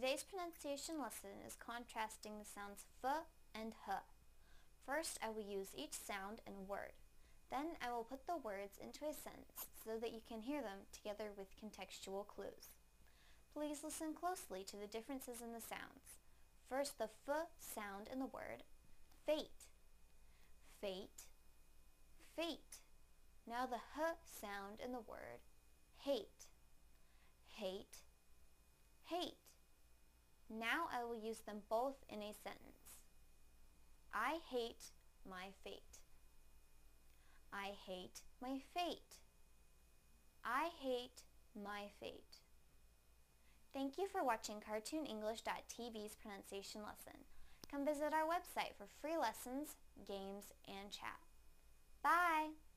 Today's pronunciation lesson is contrasting the sounds f and h. First, I will use each sound in a word. Then I will put the words into a sentence so that you can hear them together with contextual clues. Please listen closely to the differences in the sounds. First, the f sound in the word fate, fate, fate. Now the h sound in the word hate, hate, hate. Now I will use them both in a sentence. I hate my fate. I hate my fate. I hate my fate. Thank you for watching CartoonEnglish.tv's pronunciation lesson. Come visit our website for free lessons, games, and chat. Bye!